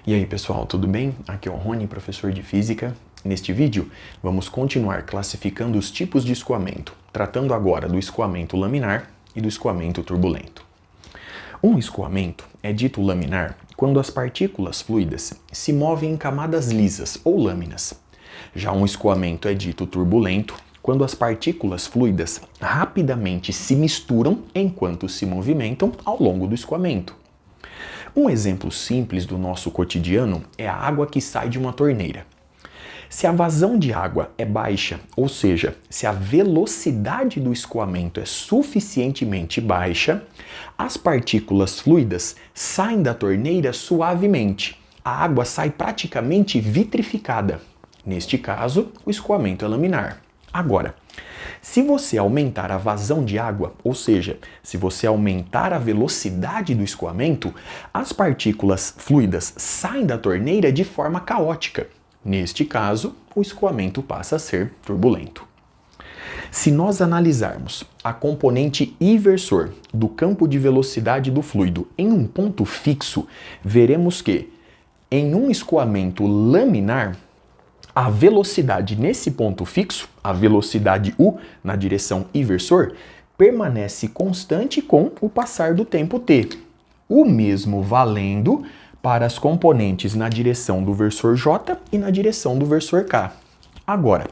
E aí pessoal, tudo bem? Aqui é o Rony, professor de Física. Neste vídeo, vamos continuar classificando os tipos de escoamento, tratando agora do escoamento laminar e do escoamento turbulento. Um escoamento é dito laminar quando as partículas fluidas se movem em camadas lisas ou lâminas. Já um escoamento é dito turbulento quando as partículas fluidas rapidamente se misturam enquanto se movimentam ao longo do escoamento. Um exemplo simples do nosso cotidiano é a água que sai de uma torneira. Se a vazão de água é baixa, ou seja, se a velocidade do escoamento é suficientemente baixa, as partículas fluidas saem da torneira suavemente. A água sai praticamente vitrificada. Neste caso, o escoamento é laminar. Agora, se você aumentar a vazão de água, ou seja, se você aumentar a velocidade do escoamento, as partículas fluidas saem da torneira de forma caótica. Neste caso, o escoamento passa a ser turbulento. Se nós analisarmos a componente inversor do campo de velocidade do fluido em um ponto fixo, veremos que, em um escoamento laminar, a velocidade nesse ponto fixo, a velocidade U na direção inversor, permanece constante com o passar do tempo t. O mesmo valendo para as componentes na direção do versor J e na direção do versor K. Agora,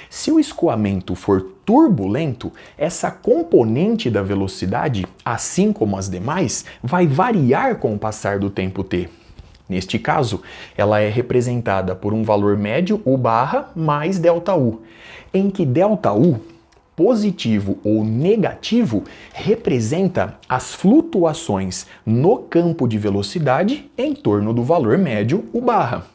se o escoamento for turbulento, essa componente da velocidade, assim como as demais, vai variar com o passar do tempo t. Neste caso, ela é representada por um valor médio U barra mais ΔU, em que ΔU, positivo ou negativo, representa as flutuações no campo de velocidade em torno do valor médio U barra.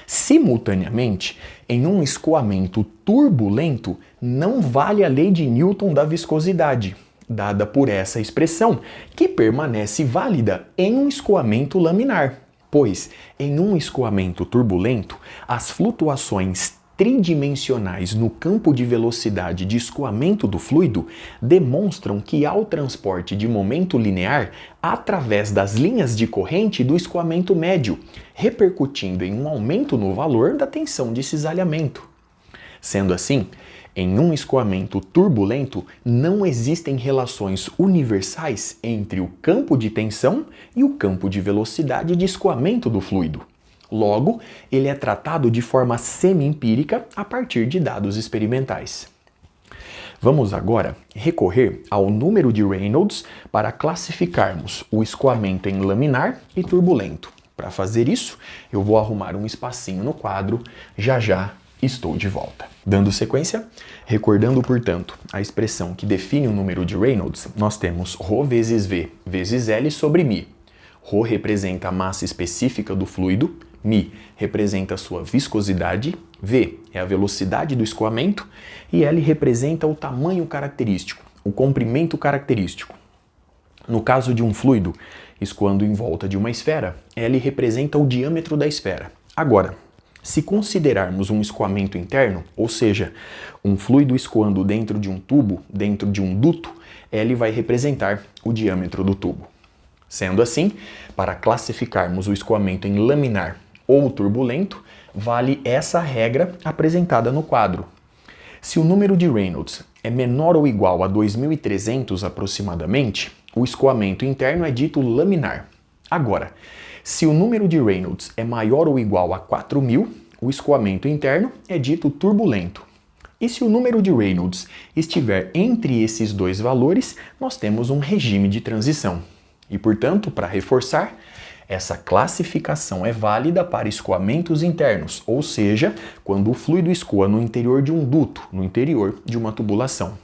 Simultaneamente, em um escoamento turbulento, não vale a lei de Newton da viscosidade, dada por essa expressão, que permanece válida em um escoamento laminar, pois, em um escoamento turbulento, as flutuações tridimensionais no campo de velocidade de escoamento do fluido demonstram que há o transporte de momento linear através das linhas de corrente do escoamento médio, repercutindo em um aumento no valor da tensão de cisalhamento. Sendo assim, em um escoamento turbulento, não existem relações universais entre o campo de tensão e o campo de velocidade de escoamento do fluido. Logo, ele é tratado de forma semi-empírica a partir de dados experimentais. Vamos agora recorrer ao número de Reynolds para classificarmos o escoamento em laminar e turbulento. Para fazer isso, eu vou arrumar um espacinho no quadro, já estou de volta. Dando sequência, recordando, portanto, a expressão que define o número de Reynolds, nós temos ρ vezes V vezes L sobre μ. ρ representa a massa específica do fluido, μ representa a sua viscosidade, V é a velocidade do escoamento e L representa o tamanho característico, o comprimento característico. No caso de um fluido escoando em volta de uma esfera, L representa o diâmetro da esfera. Agora, se considerarmos um escoamento interno, ou seja, um fluido escoando dentro de um tubo, dentro de um duto, L vai representar o diâmetro do tubo. Sendo assim, para classificarmos o escoamento em laminar ou turbulento, vale essa regra apresentada no quadro. Se o número de Reynolds é menor ou igual a 2.300 aproximadamente, o escoamento interno é dito laminar. Agora, se o número de Reynolds é maior ou igual a 4.000, o escoamento interno é dito turbulento. E se o número de Reynolds estiver entre esses dois valores, nós temos um regime de transição. E, portanto, para reforçar, essa classificação é válida para escoamentos internos, ou seja, quando o fluido escoa no interior de um duto, no interior de uma tubulação.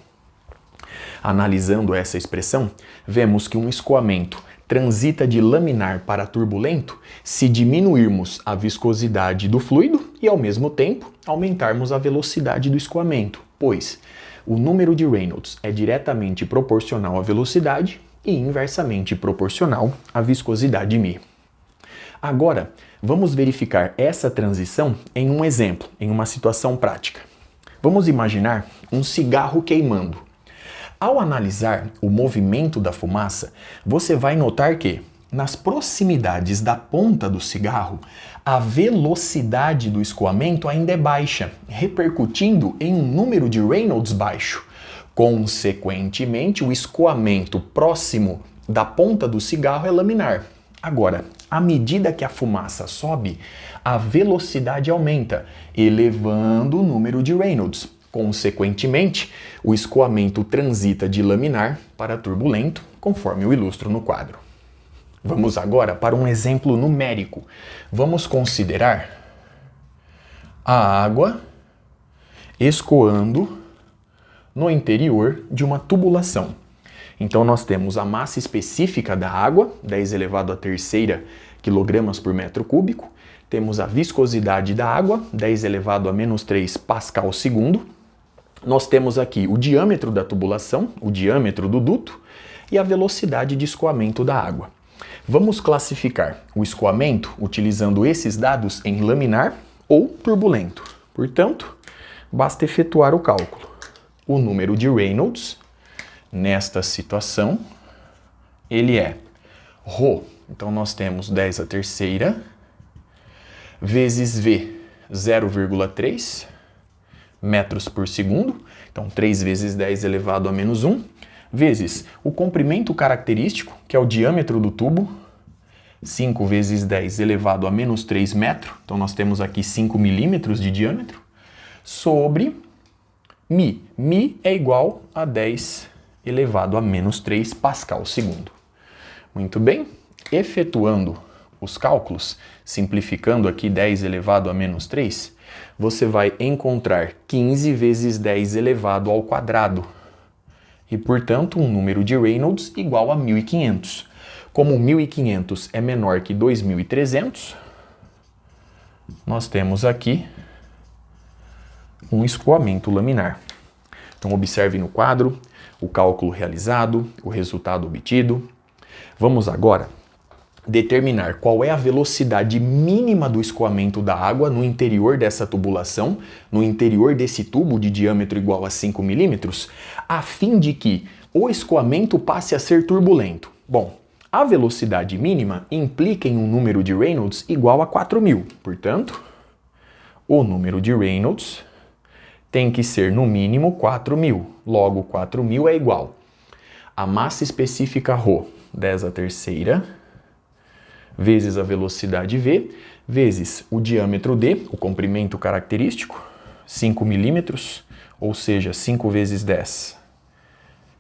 Analisando essa expressão, vemos que um escoamento transita de laminar para turbulento se diminuirmos a viscosidade do fluido e, ao mesmo tempo, aumentarmos a velocidade do escoamento, pois o número de Reynolds é diretamente proporcional à velocidade e inversamente proporcional à viscosidade μ. Agora, vamos verificar essa transição em um exemplo, em uma situação prática. Vamos imaginar um cigarro queimando. Ao analisar o movimento da fumaça, você vai notar que, nas proximidades da ponta do cigarro, a velocidade do escoamento ainda é baixa, repercutindo em um número de Reynolds baixo. Consequentemente, o escoamento próximo da ponta do cigarro é laminar. Agora, à medida que a fumaça sobe, a velocidade aumenta, elevando o número de Reynolds. Consequentemente, o escoamento transita de laminar para turbulento, conforme eu ilustro no quadro. Vamos agora para um exemplo numérico. Vamos considerar a água escoando no interior de uma tubulação. Então nós temos a massa específica da água, 10 elevado à terceira quilogramas por metro cúbico. Temos a viscosidade da água, 10 elevado a menos 3 pascal segundo. Nós temos aqui o diâmetro da tubulação, o diâmetro do duto e a velocidade de escoamento da água. Vamos classificar o escoamento utilizando esses dados em laminar ou turbulento. Portanto, basta efetuar o cálculo. O número de Reynolds, nesta situação, ele é ρ. Então, nós temos 10 à terceira vezes V, 0,3 metros por segundo. Então, 3 vezes 10 elevado a menos 1, vezes o comprimento característico, que é o diâmetro do tubo, 5 vezes 10 elevado a menos 3 metros. Então, nós temos aqui 5 milímetros de diâmetro, sobre μ. μ é igual a 10 elevado a menos 3 pascal segundo. Muito bem, efetuando os cálculos, simplificando aqui 10 elevado a menos 3, você vai encontrar 15 vezes 10 elevado ao quadrado. E, portanto, um número de Reynolds igual a 1.500. Como 1.500 é menor que 2.300, nós temos aqui um escoamento laminar. Então, observe no quadro o cálculo realizado, o resultado obtido. Vamos agora determinar qual é a velocidade mínima do escoamento da água no interior dessa tubulação, no interior desse tubo de diâmetro igual a 5 milímetros, a fim de que o escoamento passe a ser turbulento. Bom, a velocidade mínima implica em um número de Reynolds igual a 4.000. Portanto, o número de Reynolds tem que ser no mínimo 4.000. Logo, 4.000 é igual a massa específica ρ, 10 à terceira, vezes a velocidade V, vezes o diâmetro D, o comprimento característico, 5 milímetros, ou seja, 5 vezes 10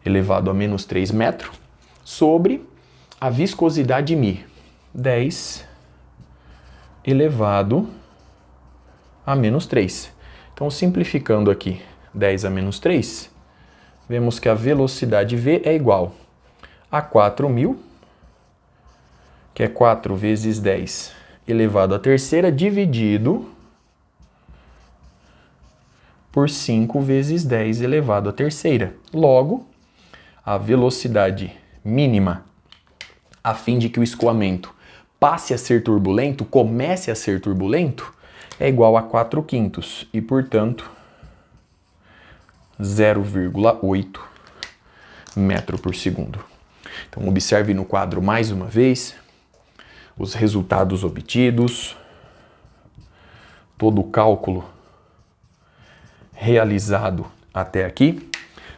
elevado a menos 3 metros, sobre a viscosidade μ, 10 elevado a menos 3. Então, simplificando aqui 10 a menos 3, vemos que a velocidade V é igual a 4.000, que é 4 vezes 10 elevado à terceira, dividido por 5 vezes 10 elevado à terceira. Logo, a velocidade mínima, a fim de que o escoamento passe a ser turbulento, comece a ser turbulento, é igual a 4/5 e, portanto, 0,8 metro por segundo. Então, observe no quadro mais uma vez os resultados obtidos, todo o cálculo realizado até aqui.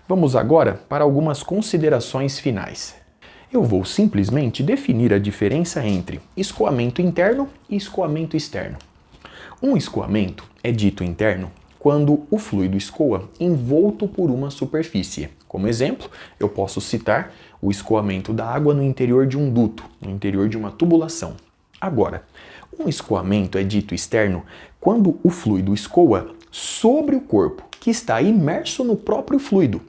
Vamos agora para algumas considerações finais. Eu vou simplesmente definir a diferença entre escoamento interno e escoamento externo. Um escoamento é dito interno quando o fluido escoa envolto por uma superfície. Como exemplo, eu posso citar o escoamento da água no interior de um duto, no interior de uma tubulação. Agora, um escoamento é dito externo quando o fluido escoa sobre o corpo, que está imerso no próprio fluido.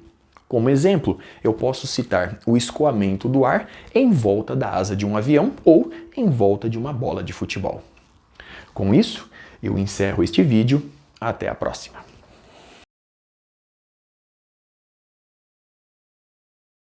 Como exemplo, eu posso citar o escoamento do ar em volta da asa de um avião ou em volta de uma bola de futebol. Com isso, eu encerro este vídeo. Até a próxima.